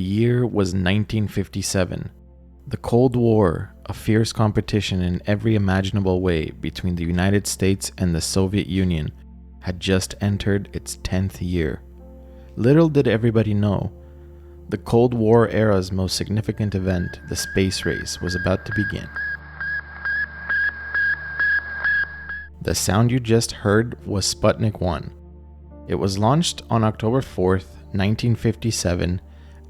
The year was 1957. The Cold War, a fierce competition in every imaginable way between the United States and the Soviet Union, had just entered its 10th year. Little did everybody know, the Cold War era's most significant event, the space race, was about to begin. The sound you just heard was Sputnik I. It was launched on October 4th, 1957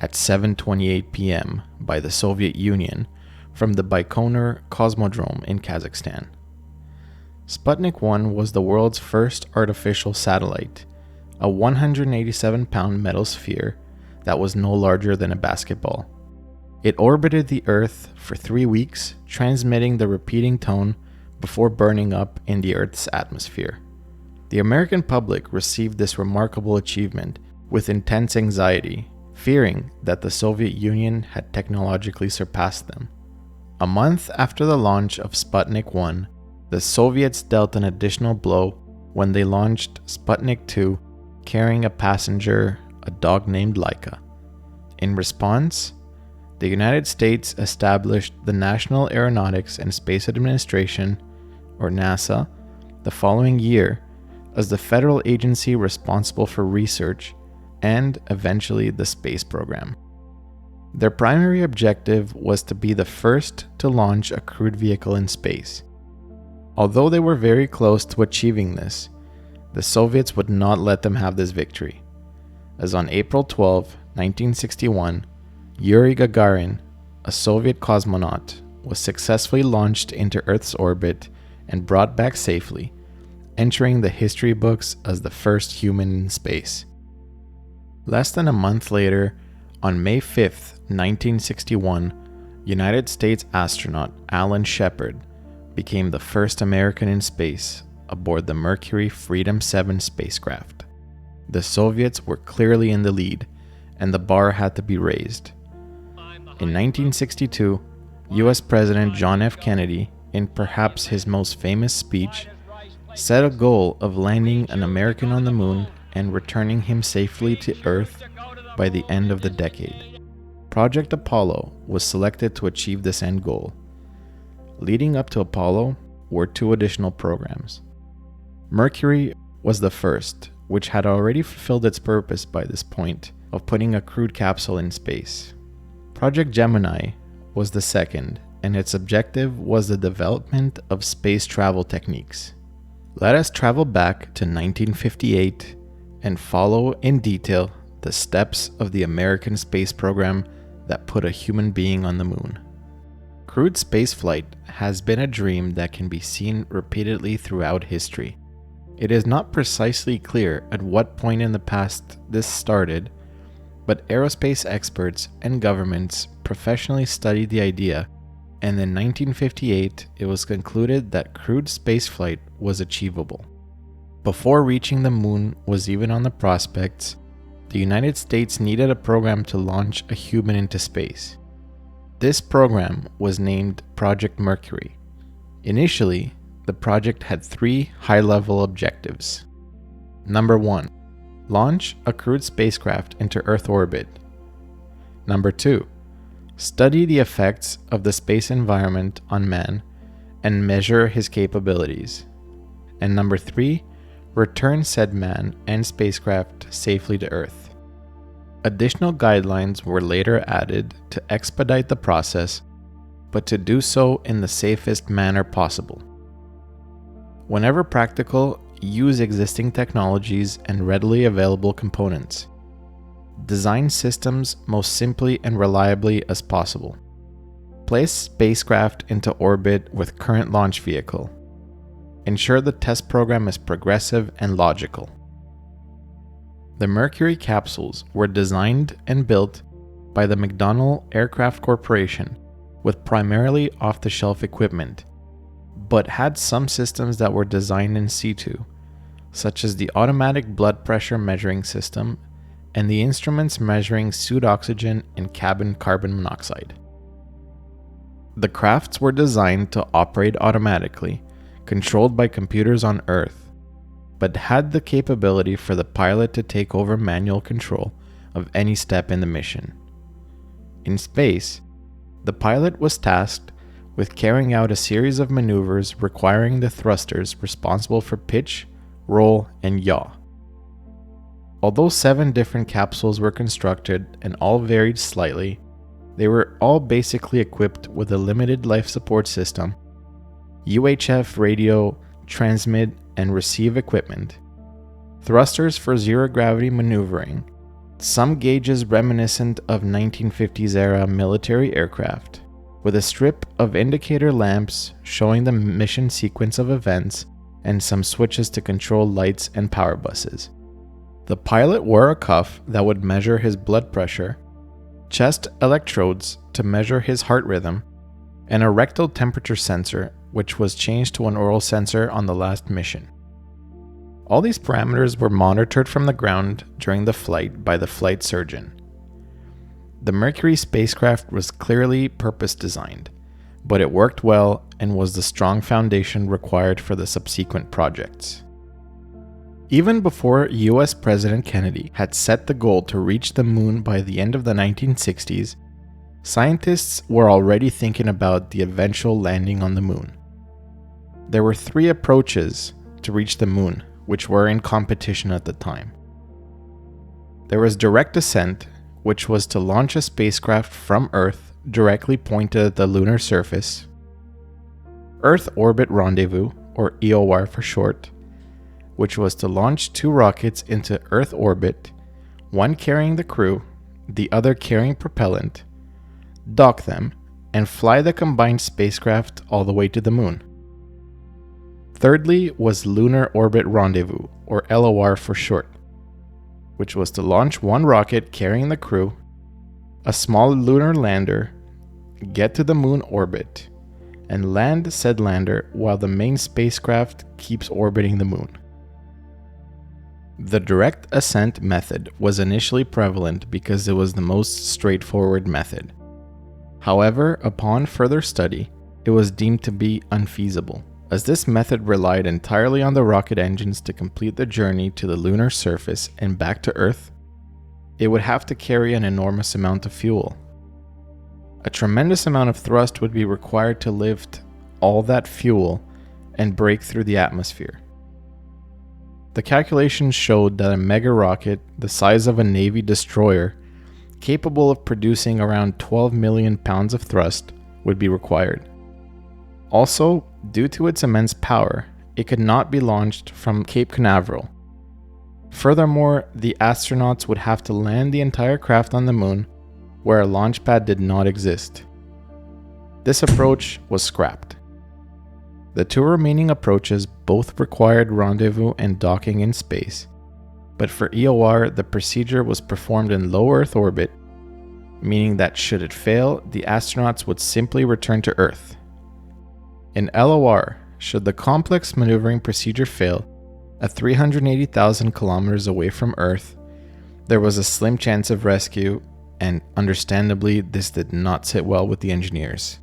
at 7:28 p.m. by the Soviet Union from the Baikonur Cosmodrome in Kazakhstan. Sputnik I was the world's first artificial satellite, a 187-pound metal sphere that was no larger than a basketball. It orbited the Earth for 3 weeks, transmitting the repeating tone before burning up in the Earth's atmosphere. The American public received this remarkable achievement with intense anxiety, fearing that the Soviet Union had technologically surpassed them. A month after the launch of Sputnik I, the Soviets dealt an additional blow when they launched Sputnik II, carrying a passenger, a dog named Laika. In response, the United States established the National Aeronautics and Space Administration, or NASA, the following year as the federal agency responsible for research and eventually the space program. Their primary objective was to be the first to launch a crewed vehicle in space. Although they were very close to achieving this, the Soviets would not let them have this victory, as on April 12, 1961, Yuri Gagarin, a Soviet cosmonaut, was successfully launched into Earth's orbit and brought back safely, entering the history books as the first human in space. Less than a month later, on May 5, 1961, United States astronaut Alan Shepard became the first American in space aboard the Mercury Freedom 7 spacecraft. The Soviets were clearly in the lead, and the bar had to be raised. In 1962, US President John F. Kennedy, in perhaps his most famous speech, set a goal of landing an American on the moon and returning him safely to Earth by the end of the decade. Project Apollo was selected to achieve this end goal. Leading up to Apollo were 2 additional programs. Mercury was the first, which had already fulfilled its purpose by this point of putting a crewed capsule in space. Project Gemini was the second, and its objective was the development of space travel techniques. Let us travel back to 1958 and follow in detail the steps of the American space program that put a human being on the moon. Crewed spaceflight has been a dream that can be seen repeatedly throughout history. It is not precisely clear at what point in the past this started, but aerospace experts and governments professionally studied the idea, and in 1958 it was concluded that crewed spaceflight was achievable. Before reaching the moon was even on the prospects, the United States needed a program to launch a human into space. This program was named Project Mercury. Initially, the project had 3 high-level objectives. Number 1, launch a crewed spacecraft into Earth orbit. Number 2, study the effects of the space environment on man and measure his capabilities. And number 3, return said man and spacecraft safely to Earth. Additional guidelines were later added to expedite the process, but to do so in the safest manner possible. Whenever practical, use existing technologies and readily available components. Design systems most simply and reliably as possible. Place spacecraft into orbit with current launch vehicle. Ensure the test program is progressive and logical. The Mercury capsules were designed and built by the McDonnell Aircraft Corporation with primarily off-the-shelf equipment, but had some systems that were designed in situ, such as the automatic blood pressure measuring system and the instruments measuring suit oxygen and cabin carbon monoxide. The crafts were designed to operate automatically, controlled by computers on Earth, but had the capability for the pilot to take over manual control of any step in the mission. In space, the pilot was tasked with carrying out a series of maneuvers requiring the thrusters responsible for pitch, roll, and yaw. Although 7 different capsules were constructed and all varied slightly, they were all basically equipped with a limited life support system, UHF radio, transmit, and receive equipment, thrusters for zero-gravity maneuvering, some gauges reminiscent of 1950s era military aircraft, with a strip of indicator lamps showing the mission sequence of events, and some switches to control lights and power buses. The pilot wore a cuff that would measure his blood pressure, chest electrodes to measure his heart rhythm, and a rectal temperature sensor, which was changed to an oral sensor on the last mission. All these parameters were monitored from the ground during the flight by the flight surgeon. The Mercury spacecraft was clearly purpose-designed, but it worked well and was the strong foundation required for the subsequent projects. Even before US President Kennedy had set the goal to reach the moon by the end of the 1960s, scientists were already thinking about the eventual landing on the moon. There were 3 approaches to reach the moon, which were in competition at the time. There was direct ascent, which was to launch a spacecraft from Earth directly pointed at the lunar surface. Earth-Orbit Rendezvous, or EOR for short, which was to launch 2 rockets into Earth orbit, one carrying the crew, the other carrying propellant, dock them, and fly the combined spacecraft all the way to the moon. Thirdly was Lunar-Orbit Rendezvous, or LOR for short, which was to launch 1 rocket carrying the crew, a small lunar lander, get to the moon orbit, and land said lander while the main spacecraft keeps orbiting the moon. The direct ascent method was initially prevalent because it was the most straightforward method. However, upon further study, it was deemed to be unfeasible, as this method relied entirely on the rocket engines to complete the journey to the lunar surface and back to Earth. It would have to carry an enormous amount of fuel. A tremendous amount of thrust would be required to lift all that fuel and break through the atmosphere. The calculations showed that a mega rocket the size of a Navy destroyer, capable of producing around 12 million pounds of thrust, would be required. Also, due to its immense power, it could not be launched from Cape Canaveral. Furthermore, the astronauts would have to land the entire craft on the moon, where a launch pad did not exist. This approach was scrapped. The 2 remaining approaches both required rendezvous and docking in space, but for EOR, the procedure was performed in low Earth orbit, meaning that should it fail, the astronauts would simply return to Earth. In LOR, should the complex maneuvering procedure fail, at 380,000 kilometers away from Earth, there was a slim chance of rescue, and understandably, this did not sit well with the engineers.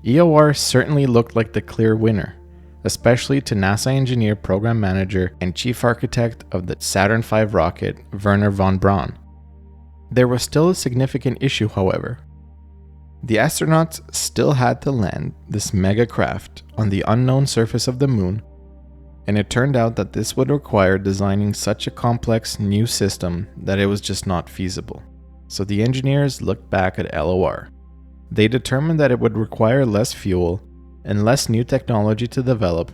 EOR certainly looked like the clear winner, especially to NASA engineer, program manager, and chief architect of the Saturn V rocket, Wernher von Braun. There was still a significant issue, however. The astronauts still had to land this mega craft on the unknown surface of the moon, and it turned out that this would require designing such a complex new system that it was just not feasible. So the engineers looked back at LOR. They determined that it would require less fuel and less new technology to develop,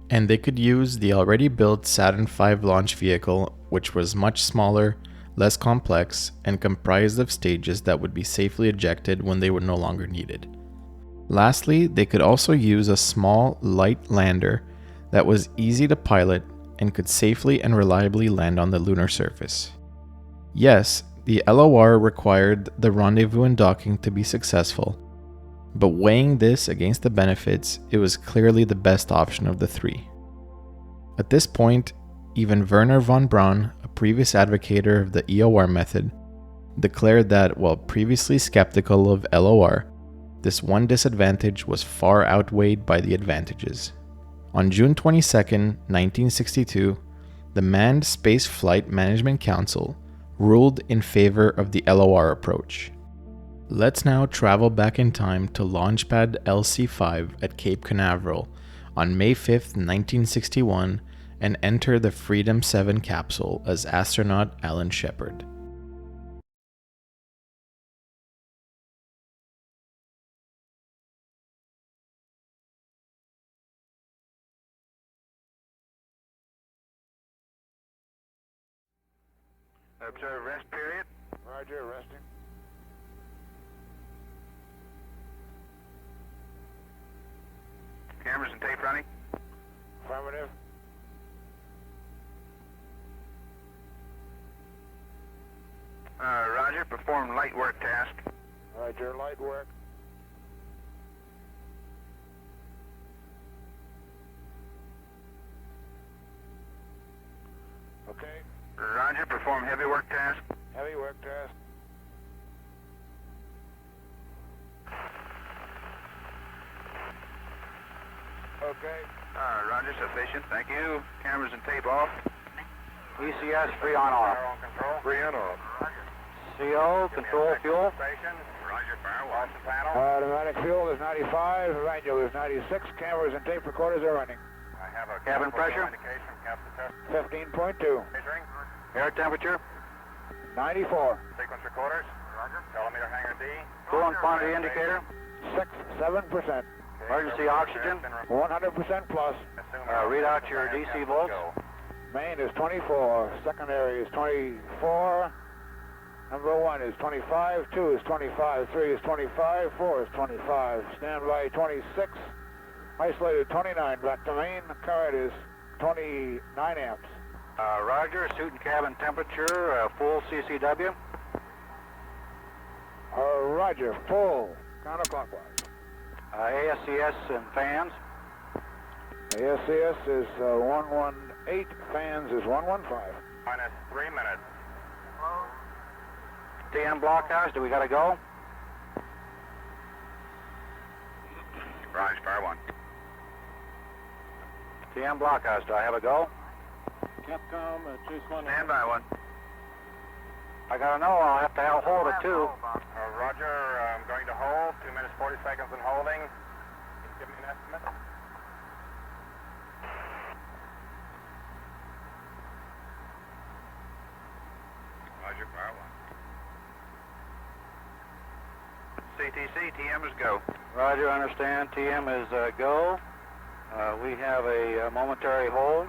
and they could use the already built Saturn V launch vehicle, which was much smaller, less complex, and comprised of stages that would be safely ejected when they were no longer needed. Lastly, they could also use a small, light lander that was easy to pilot and could safely and reliably land on the lunar surface. Yes, the LOR required the rendezvous and docking to be successful, but weighing this against the benefits, it was clearly the best option of the 3. At this point, even Wernher von Braun, a previous advocator of the EOR method, declared that while previously skeptical of LOR, this one disadvantage was far outweighed by the advantages. On June 22, 1962, the Manned Space Flight Management Council ruled in favor of the LOR approach. Let's now travel back in time to Launchpad LC-5 at Cape Canaveral on May 5th, 1961, and enter the Freedom 7 capsule as astronaut Alan Shepard. Observe rest period. Roger, resting. Cameras and tape running. Affirmative. Roger, perform light work task. Roger, light work. Okay. Roger, perform heavy work task. Heavy work task. Okay. Roger, sufficient. Thank you. Cameras and tape off. ECS free on off. Power on control. Free on off. CO, control fuel. Station. Roger, fire. Watch the panel. Automatic fuel is 95, radio is 96, cameras and tape recorders are running. I have a Cabin pressure? indication from captain test. 15.2, Measuring. Air temperature. 94, Sequence recorders. Roger. Telemeter hanger D. Coolant quantity indicator. 7%, Emergency oxygen. 100% plus. Read out your DC volts. Main is 24, secondary is 24, number 1 is 25, 2 is 25, 3 is 25, 4 is 25, standby 26, isolated 29, back to main, current is 29 amps. Roger, suit and cabin temperature, full CCW. Roger, full, counterclockwise. ASCS and fans. The SCS is 118, fans is 115. Minus 3 minutes. TM blockhouse, do we gotta go? Roger, fire 1. TM blockhouse, do I have a go? Capcom, Chase 1. Stand by 1. I gotta know, I'll have to hold it too. Roger, I'm going to hold. 2 minutes 40 seconds in holding. Can you give me an estimate? Roger, fire 1. CTC, TM is go. Roger, understand, TM is go. We have a momentary hold.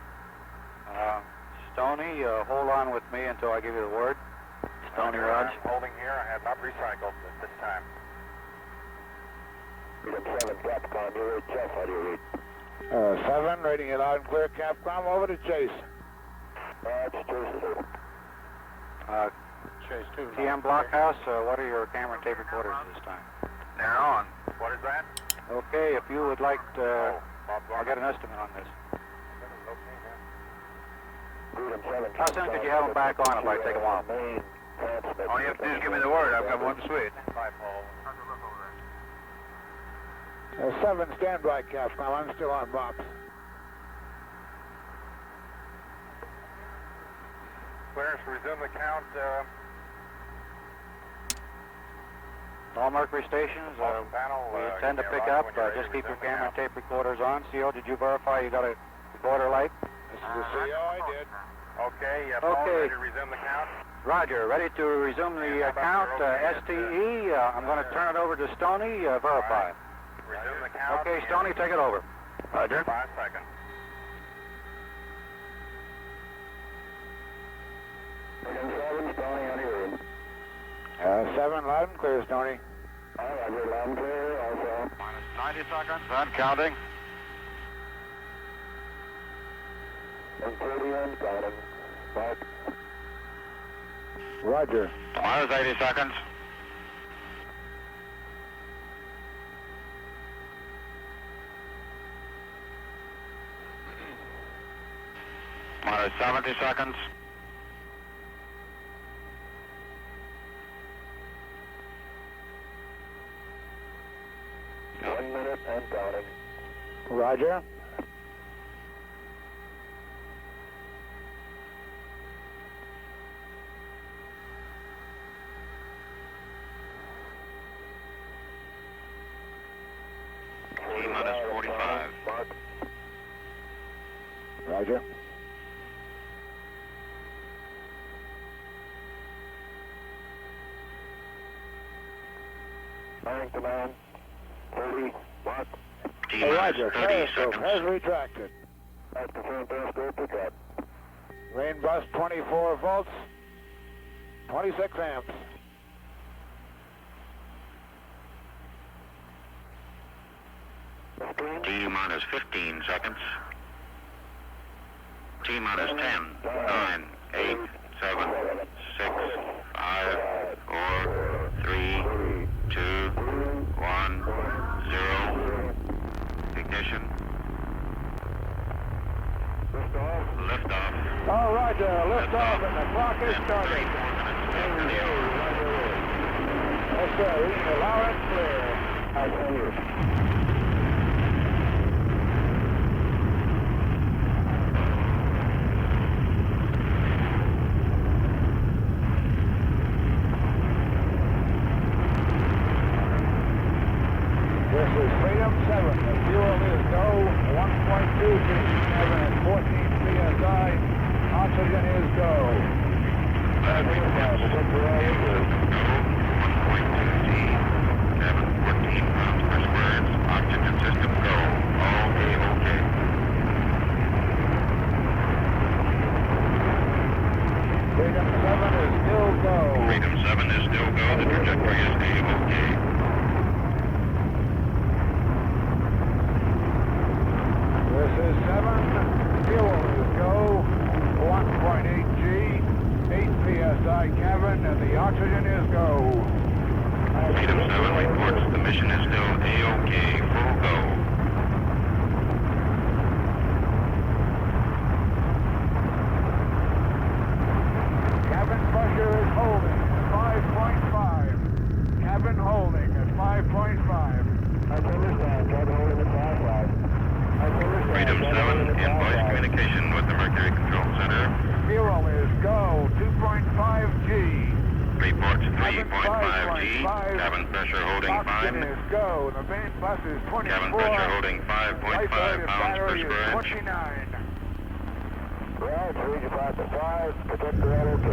Stoney, hold on with me until I give you the word. Stoney, Raj. I'm holding here. I have not recycled at this time. Freedom 7, Capcom, you read Jeff, how do you read? 7, rating it loud and clear, Capcom, over to Chase. It's Chase 2. Chase 2. TM blockhouse, what are your camera and tape recorders this time? They're on. What is that? Okay, if you would like to, I'll get an estimate on this. How soon could you have them back on if I take them off? All you have to do is give me the word. I've got one switch. 7, stand by, Capcom, I'm still on box. Clearance to resume the count. All Mercury stations, we intend to pick up. Just keep your camera and tape recorders on. CO, did you verify you got a recorder light? This is the CO, I did. Okay, Okay. ready to resume the count. Roger, ready to resume the count. STE, I'm going to turn it over to Stoney, verify. Resume the count. Okay, Stoney, take it over. Roger. 5 seconds. Freedom 7, Stoney, on your room. 7, loud and clear, Stoney. Roger, loud and clear, also. Minus 90 seconds and counting. 130 and counting. Back. Roger. Minus 80 seconds. Minus 70 seconds. And counting. Roger. Roger. Bearing command, 30 watts. Roger, periscope has retracted. That's confirmed periscope pickup. Rain bus 24 volts, 26 amps. T-minus 15 seconds. T-minus 10, 9, 8, 7, 6, 5, 4, 3, 2, 1, 0. Ignition. Liftoff. Oh, Roger, liftoff and the clock is starting. Yes, sir, we can allow it clear. This is Freedom 7. The fuel is go 1.2 G. 7 at 14 psi. Oxygen is go. 1.2 G. 7, 14 pounds per square inch. Oxygen system go. All A-OK. Freedom 7 is still go. Freedom 7 is still go. The trajectory is A-OK. This is 7. Fuel is go. 1.8 G. 8 psi cabin, and the oxygen is go. Freedom 7 reports the mission is still A-OK, full go. Cabin pressure is holding at 5.5. Cabin holding at 5.5. I understand. Cabin holding at 5.5. Freedom 7 in voice communication with the Mercury Control Center. Fuel is go. 2.5 G. Reports 3.5 G. Cabin pressure holding Oxygen fine. is go. The main bus is 24. Cabin pressure holding 5.5 Light-weighted pounds per battery is square inch. 29. Right, 3 to 5, protect the LOK.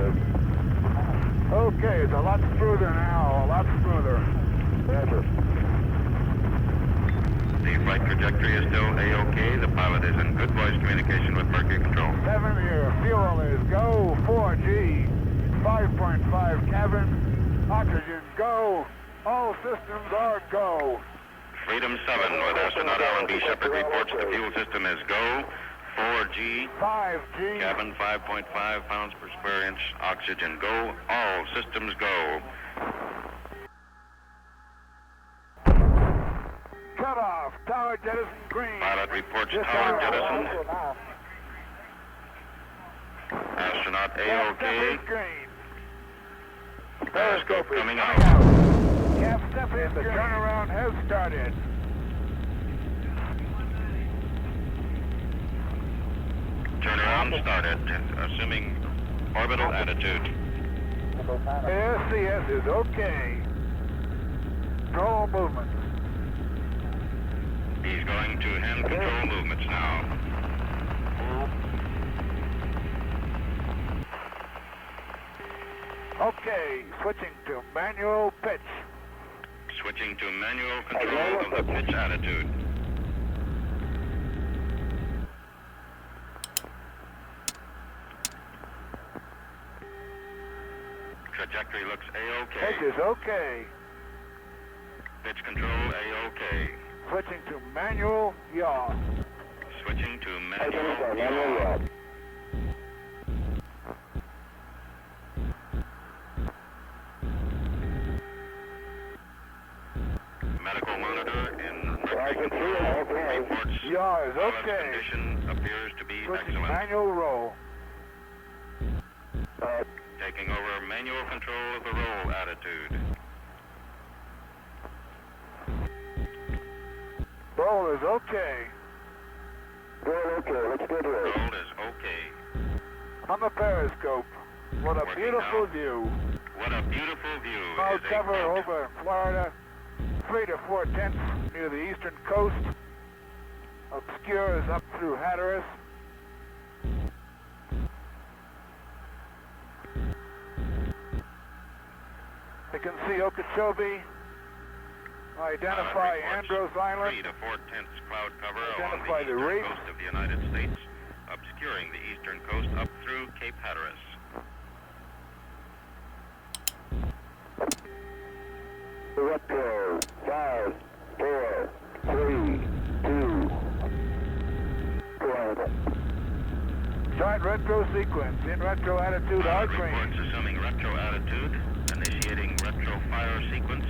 Okay, it's a lot smoother now. A lot smoother. Roger. The flight trajectory is still A-OK. The pilot is in good voice communication with Mercury Control. 7 here. Fuel is go. 4G. 5.5 cabin. Oxygen go. All systems are go. Freedom 7 with astronaut Alan B. Shepard reports the fuel system is go. 4G. 5G. Cabin 5.5 pounds per square inch. Oxygen go. All systems go. Cut off. Tower jettison green. Pilot reports tower jettison. Astronaut A-OK. Green. Periscope coming out. Cap step in. The turnaround has started. Turnaround started, assuming orbital attitude. SCS is okay. Control movements. He's going to hand control movements now. Okay, switching to manual pitch. Switching to manual control of the pitch attitude. Trajectory looks A-OK. Pitch is okay. Pitch control A-OK. Switching to manual yaw. Switching to manual yaw. Medical monitor in Mercury Control reports Yaw is pilot's okay. condition appears to be Switching excellent. manual roll. Taking over manual control of the roll attitude. Roll is okay. Roll okay, let's go to it. Roll is okay. On the periscope. What a Working beautiful now. view. What a beautiful view. Cloud Is a cover boat. over in Florida. 3 to 4 tenths near the eastern coast. Obscures up through Hatteras. I can see Okeechobee. Identify Andros Island. 3 to 4/10 cloud cover Identify along the the reef. eastern coast of the United States, obscuring the eastern coast up through Cape Hatteras. Retro, 5, 4, 3, 2, 1. Start retro sequence. In retro attitude, Pilot R-train. reports assuming retro attitude, initiating retro fire sequence.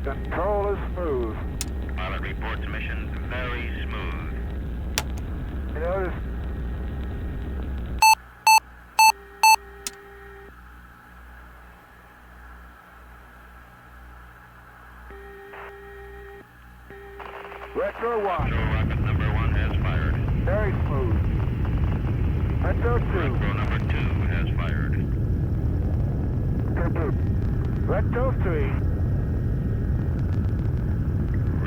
Control is smooth. Pilot reports mission very smooth. You notice Retro 1. Retro rocket number 1 has fired. Very smooth. Retro 2. Retro number 2 has fired. Retro 3.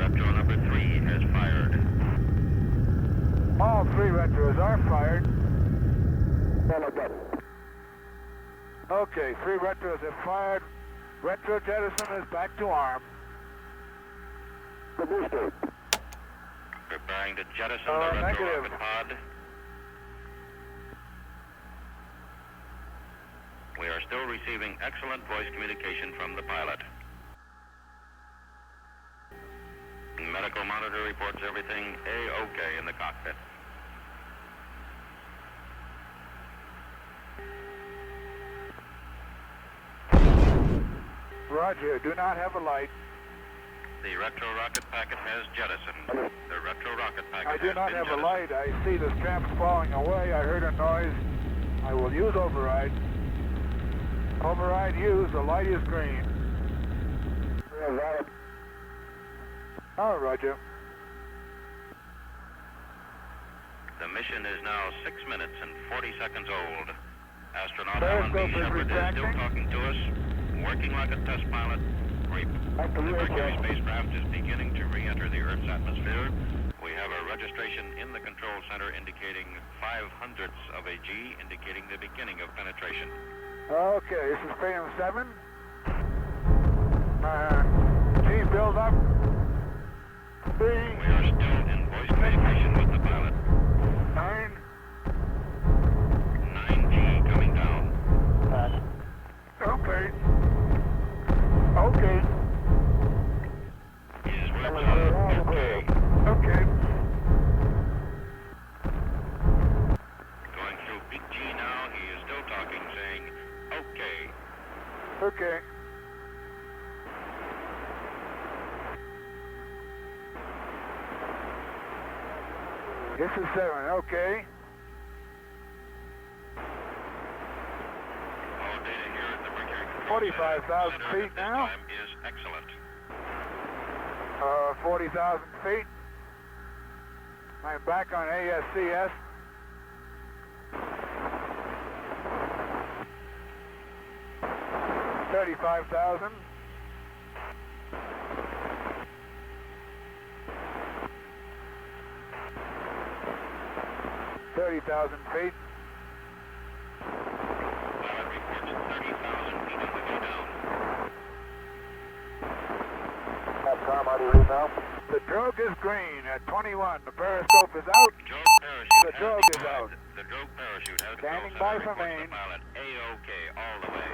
Retro number 3 has fired. All 3 retros are fired. Okay, 3 retros have fired. Retro jettison is back to arm. The booster. Preparing to jettison the retro negative. rocket pod. We are still receiving excellent voice communication from the pilot. Medical monitor reports everything A-OK in the cockpit. Roger, do not have a light. The retro rocket packet has jettisoned. The retro rocket packet I do has not been have a jettisoned. light. I see the straps falling away. I heard a noise. I will use override. Override used. The light is green. Oh, Roger. The mission is now 6 minutes and 40 seconds old. Astronaut Alan B. Periscope is Shepard is still retracting. talking to us, working like a test pilot. The Mercury spacecraft is beginning to re-enter the Earth's atmosphere. We have a registration in the control center indicating 0.05 of a G, indicating the beginning of penetration. Okay, this is Freedom 7. G build up. 3, We are still in voice communication with the pilot. 9. 9G coming down. Okay. Okay. Is okay. Okay. Going through big G now, he is still talking, saying, okay. Okay. This is 7. Okay. All data here at the Mercury Control 45,000 Center feet at this now. time is excellent. 40,000 feet. I'm back on ASCS. $35,000. feet. Pilot reports 30,000 feet on the way down. Tom, how do you read now? The drogue is green at 21. The periscope is out. Drogue parachute The has drogue is declared. out. The drogue parachute has Standing control by center for reports main. the pilot A-OK all the way.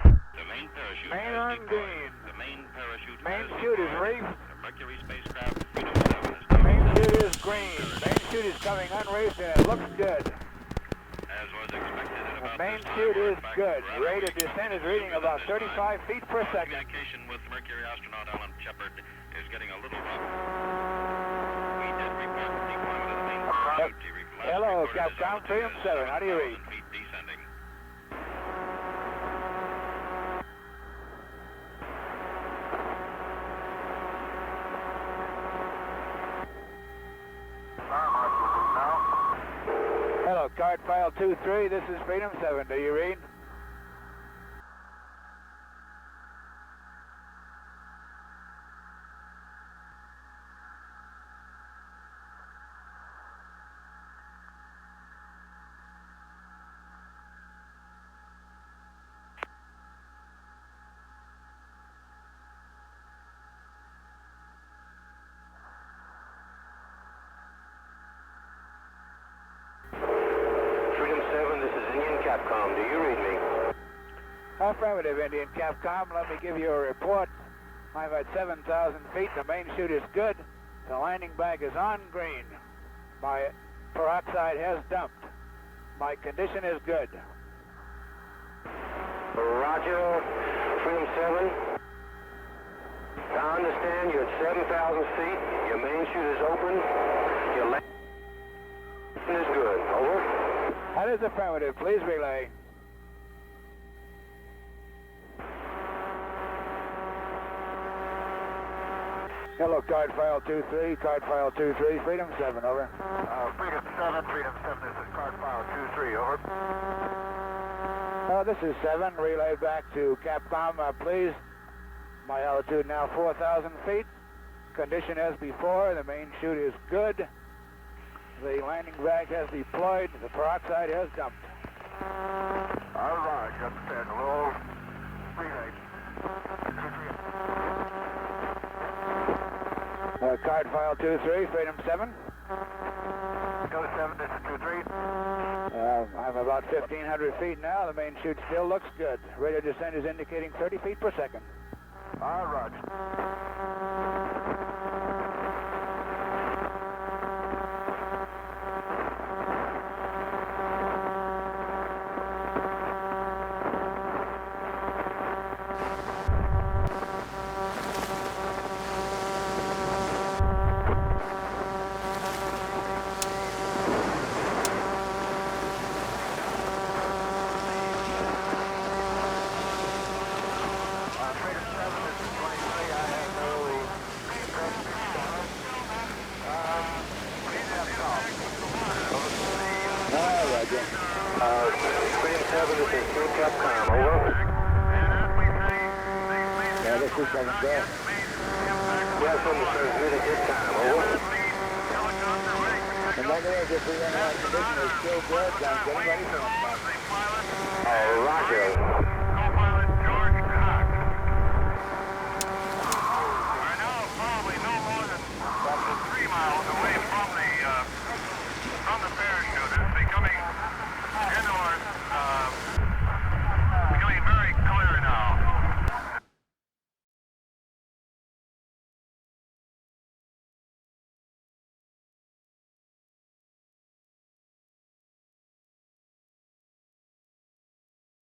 The main parachute Main has on deployed. green. The main parachute Main has chute is deployed. raised. The Mercury spacecraft Freedom 7 is now Main descending chute is to the green. main Main chute is coming unraised and it looks good. As was expected at about Main this time, chute or is in fact, good. rather, Rate we of descent is expected reading sooner about than this time. 35 feet per second. Communication with Mercury astronaut Alan Shepard is getting a little rough. We did report deployment of the main parachute. He last Hello, recorded his Capcom altitude Freedom as 7. How do you read? 7,000 feet descending. card file 23, this is Freedom 7, do you read? Capcom, do you read me? Affirmative, Indian Capcom. Let me give you a report. I'm at 7,000 feet. The main chute is good. The landing bag is on green. My peroxide has dumped. My condition is good. Roger, Freedom 7. I understand you're at 7,000 feet. Your main chute is open. Your landing is good. Over. That is affirmative. Please relay. Hello, card file 23, card file 23, Freedom 7, over. Freedom 7, this is card file 23, over. This is 7, relay back to Capcom, please. My altitude now 4,000 feet. Condition as before, the main chute is good. The landing bag has deployed. The peroxide has dumped. All right, got the pen. Roll. Relay. Card file 23, Freedom 7. Go 7, this is 23. I'm about 1,500 feet now. The main chute still looks good. Rate of descent is indicating 30 feet per second. All right. Freedom 7, this is Team Capcom, over. Yeah, this is 7, go. Yes, from the transmitted this time, over. And that is, if we run out of condition, it's still good. I'm getting ready for